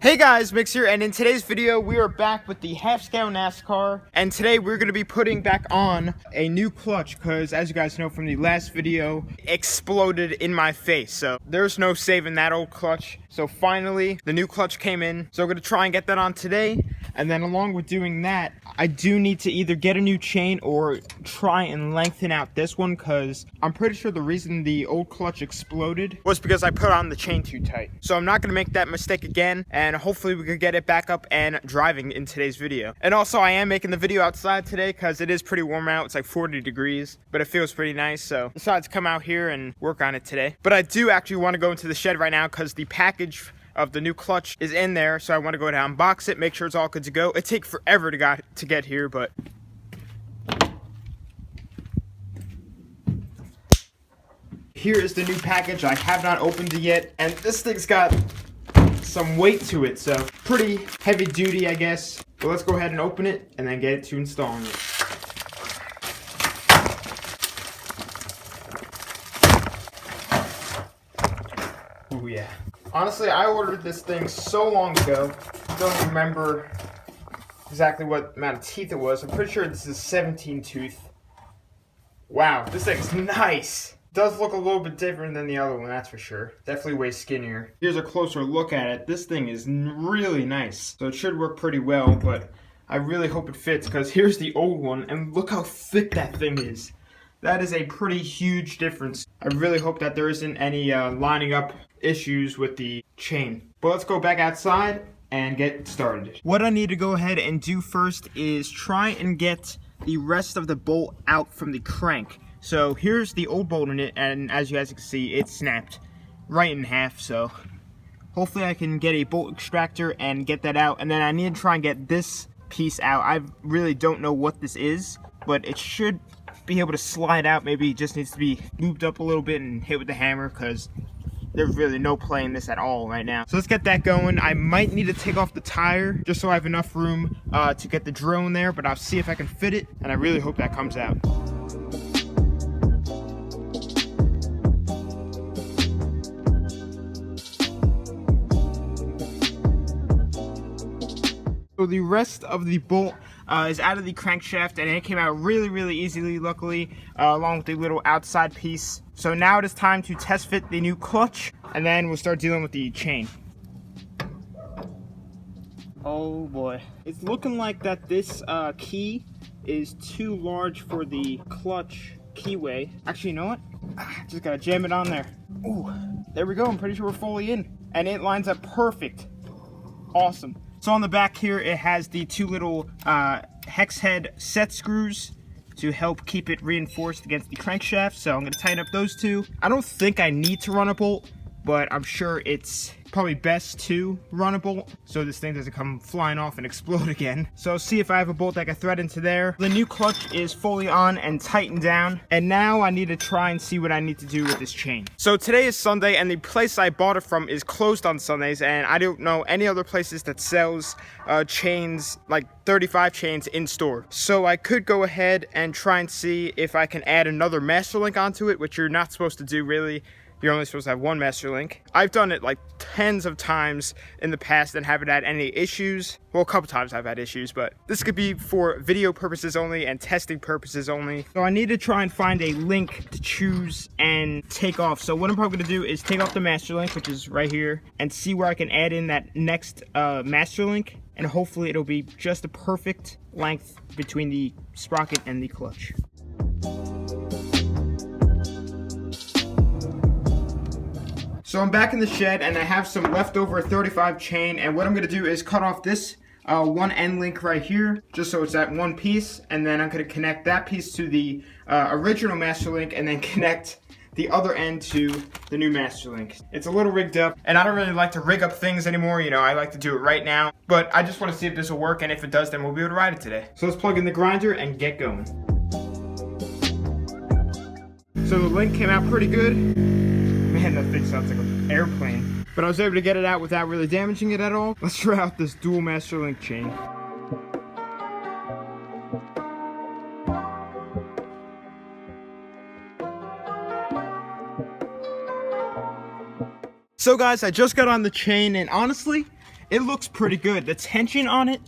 Hey guys, Mix here, and in today's video we are back with the half-scale NASCAR, and today we're going to be putting back on a new clutch because, as you guys know from the last video, it exploded in my face, so there's no saving that old clutch. So finally the new clutch came in, so we're going to try and get that on today. And then along with doing that, I do need to either get a new chain or try and lengthen out this one, because I'm pretty sure the reason the old clutch exploded was because I put on the chain too tight. So I'm not going to make that mistake again, and hopefully we could get it back up and driving in today's video. And also I am making the video outside today because it is pretty warm out. It's like 40 degrees, but it feels pretty nice, so I decided to come out here and work on it today. But I do actually want to go into the shed right now because the package of the new clutch is in there, so I want to go ahead and unbox it, make sure it's all good to go. It takes forever to get here, but here is the new package. I have not opened it yet, and this thing's got some weight to it, so pretty heavy duty, I guess. But let's go ahead and open it and then get it to installing it. Oh yeah. Honestly, I ordered this thing so long ago, I don't remember exactly what amount of teeth it was. I'm pretty sure this is 17 tooth. Wow, this thing's nice. It does look a little bit different than the other one, that's for sure. Definitely way skinnier. Here's a closer look at it. This thing is really nice, so it should work pretty well, but I really hope it fits, because here's the old one, and look how thick that thing is. That is a pretty huge difference. I really hope that there isn't any lining up issues with the chain. But let's go back outside and get started. What I need to go ahead and do first is try and get the rest of the bolt out from the crank. So here's the old bolt in it, and as you guys can see, it snapped right in half, so hopefully I can get a bolt extractor and get that out. And then I need to try and get this piece out. I really don't know what this is, but it should be able to slide out. Maybe it just needs to be looped up a little bit and hit with the hammer, because there's really no play in this at all right now. So let's get that going. I might need to take off the tire just so I have enough room to get the drill in there, but I'll see if I can fit it, and I really hope that comes out. So the rest of the bolt is out of the crankshaft, and it came out really easily, luckily, along with the little outside piece. So now it is time to test fit the new clutch, and then we'll start dealing with the chain. Oh boy. It's looking like that this key is too large for the clutch keyway. Actually, you know what? Just gotta jam it on there. Ooh, there we go. I'm pretty sure we're fully in. And it lines up perfect. Awesome. So on the back here, it has the two little hex head set screws to help keep it reinforced against the crankshaft. So I'm going to tighten up those two. I don't think I need to run a bolt, but I'm sure it's probably best to run a bolt so this thing doesn't come flying off and explode again. So see if I have a bolt that I can thread into there. The new clutch is fully on and tightened down, and now I need to try and see what I need to do with this chain. So today is Sunday, and the place I bought it from is closed on Sundays, and I don't know any other places that sells chains, like 35 chains in store. So I could go ahead and try and see if I can add another master link onto it, which you're not supposed to do really. You're only supposed to have one master link. I've done it like tens of times in the past and haven't had any issues. Well, a couple times I've had issues, but this could be for video purposes only and testing purposes only. So I need to try and find a link to choose and take off. So what I'm probably gonna do is take off the master link, which is right here, and see where I can add in that next master link, and hopefully it'll be just a perfect length between the sprocket and the clutch. So I'm back in the shed, and I have some leftover 35 chain, and what I'm going to do is cut off this one end link right here, just so it's at one piece, and then I'm going to connect that piece to the original master link, and then connect the other end to the new master link. It's a little rigged up, and I don't really like to rig up things anymore, you know, I like to do it right now, but I just want to see if this will work, and if it does, then we'll be able to ride it today. So let's plug in the grinder and get going. So the link came out pretty good. Man, that thing sounds like an airplane. But I was able to get it out without really damaging it at all. Let's try out this dual master link chain. So guys, I just got on the chain, and honestly, it looks pretty good. The tension on it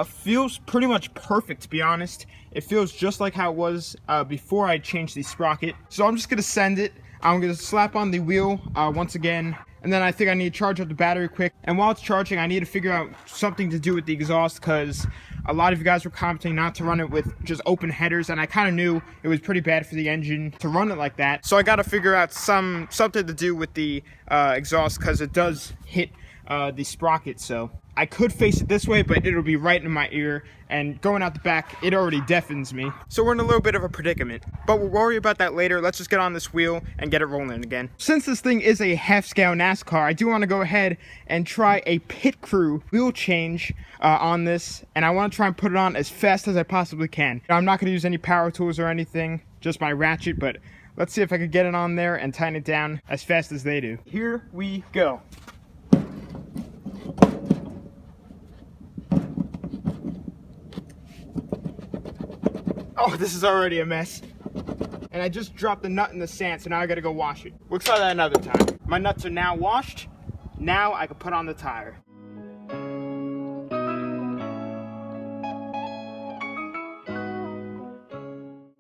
feels pretty much perfect, to be honest. It feels just like how it was before I changed the sprocket. So I'm just gonna send it. I'm gonna slap on the wheel once again, and then I think I need to charge up the battery quick. And while it's charging, I need to figure out something to do with the exhaust, because a lot of you guys were commenting not to run it with just open headers, and I kind of knew it was pretty bad for the engine to run it like that. So I got to figure out something to do with the exhaust, because it does hit the sprocket. So I could face it this way, but it'll be right in my ear, and going out the back, it already deafens me. So we're in a little bit of a predicament, but we'll worry about that later. Let's just get on this wheel and get it rolling again. Since this thing is a half-scale NASCAR, I do want to go ahead and try a pit crew wheel change on this, and I want to try and put it on as fast as I possibly can. Now, I'm not going to use any power tools or anything, just my ratchet, but let's see if I could get it on there and tighten it down as fast as they do. Here we go. Oh, this is already a mess. And I just dropped the nut in the sand, so now I gotta go wash it. We'll try that another time. My nuts are now washed. Now I can put on the tire.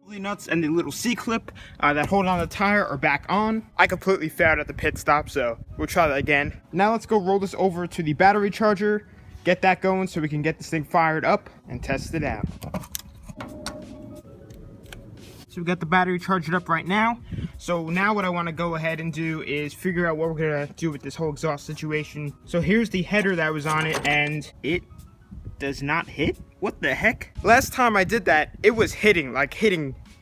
The nuts and the little C-clip that hold on the tire are back on. I completely failed at the pit stop, so we'll try that again. Now let's go roll this over to the battery charger, get that going so we can get this thing fired up and test it out. So we got the battery charged up right now. So now what I want to go ahead and do is figure out what we're going to do with this whole exhaust situation. So here's the header that was on it, and it does not hit? What the heck? Last time I did that, it was hitting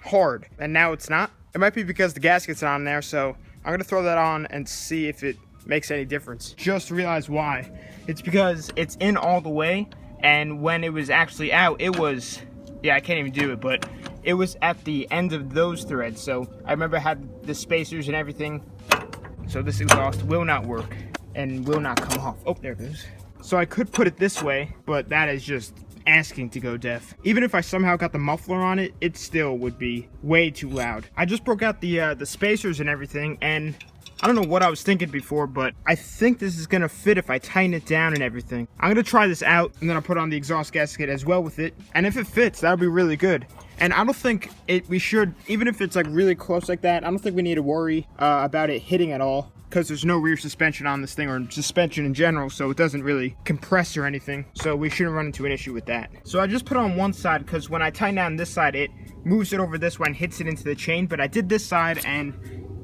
hard, and now it's not. It might be because the gasket's on there, so I'm going to throw that on and see if it makes any difference. Just realized why. It's because it's in all the way, and when it was actually out, it was, yeah, I can't even do it, but it was at the end of those threads. So I remember I had the spacers and everything. So this exhaust will not work and will not come off. Oh, there it goes. So I could put it this way, but that is just asking to go deaf. Even if I somehow got the muffler on it, it still would be way too loud. I just broke out the spacers and everything, and I don't know what I was thinking before, but I think this is gonna fit if I tighten it down and everything. I'm gonna try this out, and then I'll put on the exhaust gasket as well with it. And if it fits, that'll be really good. And I don't think we should, even if it's like really close like that, I don't think we need to worry about it hitting at all, because there's no rear suspension on this thing, or suspension in general, so it doesn't really compress or anything. So we shouldn't run into an issue with that. So I just put on one side, because when I tighten down this side, it moves it over this way and hits it into the chain. But I did this side, and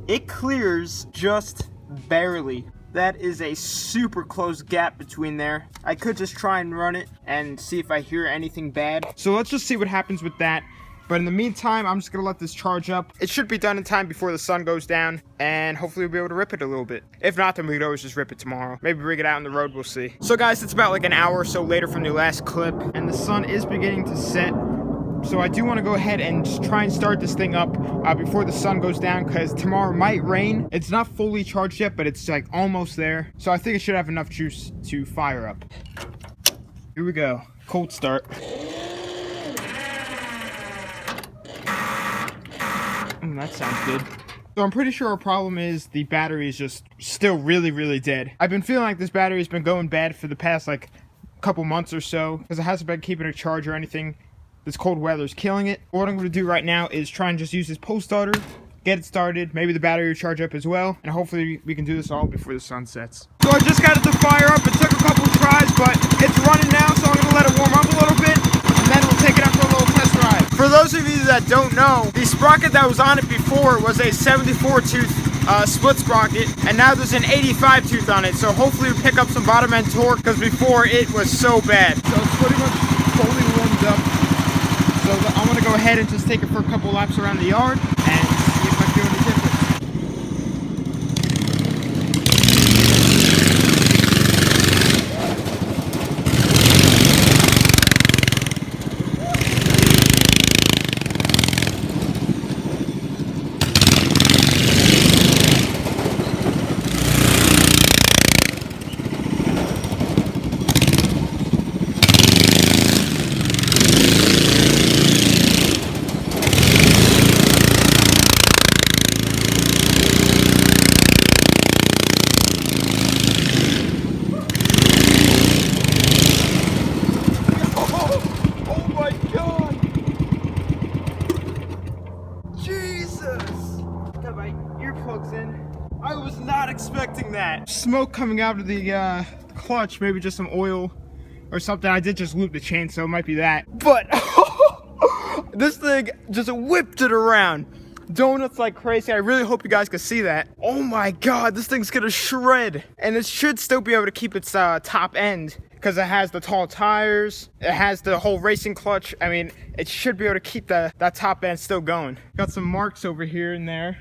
it clears just barely. That is a super close gap between there. I could just try and run it and see if I hear anything bad. So let's just see what happens with that. But in the meantime, I'm just gonna let this charge up. It should be done in time before the sun goes down, and hopefully we'll be able to rip it a little bit. If not, then we could always just rip it tomorrow. Maybe rig it out on the road, we'll see. So guys, it's about like an hour or so later from the last clip, and the sun is beginning to set. So I do want to go ahead and just try and start this thing up before the sun goes down, because tomorrow might rain. It's not fully charged yet, but it's like almost there. So I think it should have enough juice to fire up. Here we go. Cold start. That sounds good. So I'm pretty sure our problem is the battery is just still really dead. I've been feeling like this battery has been going bad for the past like couple months or so, because it hasn't been keeping a charge or anything. This cold weather is killing it. What I'm going to do right now is try and just use this pull starter, get it started, maybe the battery will charge up as well, and hopefully we can do this all before the sun sets. So I just got it to fire up. It took a couple tries, but it's running now, so I'm going to let it warm up a little bit, and then we'll take it out for a little test ride. For those of you that don't know, the sprocket that was on it before was a 74 tooth split sprocket, and now there's an 85 tooth on it, so hopefully we pick up some bottom end torque, because before it was so bad. So it's pretty much fully warmed up. So I'm going to go ahead and just take it for a couple laps around the yard and see if I feel any difference. smoke coming out of the clutch. Maybe just some oil or something. I did just loop the chain, so it might be that. But this thing just whipped it around. Donuts like crazy. I really hope you guys can see that. Oh my god, this thing's gonna shred. And it should still be able to keep its top end because it has the tall tires. It has the whole racing clutch. I mean, it should be able to keep that top end still going. Got some marks over here and there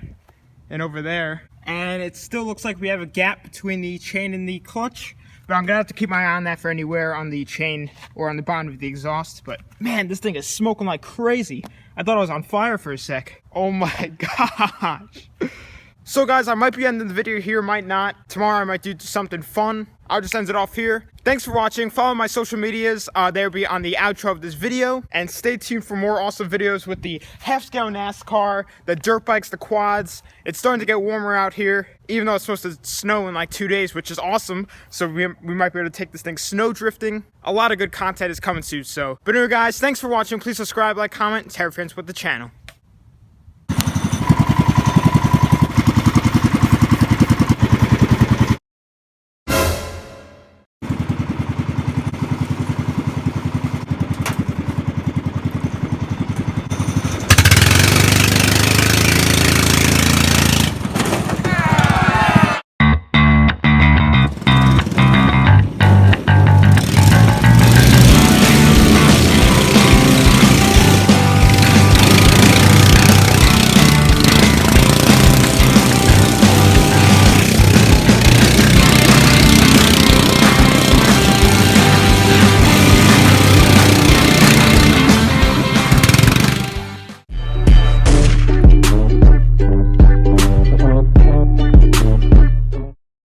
and over there. And it still looks like we have a gap between the chain and the clutch. But I'm gonna have to keep my eye on that for any wear on the chain or on the bottom of the exhaust. But man, this thing is smoking like crazy. I thought I was on fire for a sec. Oh my gosh. So guys, I might be ending the video here, might not. Tomorrow I might do something fun. I'll just end it off here. Thanks for watching. Follow my social medias. They'll be on the outro of this video. And stay tuned for more awesome videos with the half-scale NASCAR, the dirt bikes, the quads. It's starting to get warmer out here, even though it's supposed to snow in like 2 days, which is awesome. So we might be able to take this thing snow drifting. A lot of good content is coming soon. But anyway guys, thanks for watching. Please subscribe, like, comment, and tell your friends with the channel.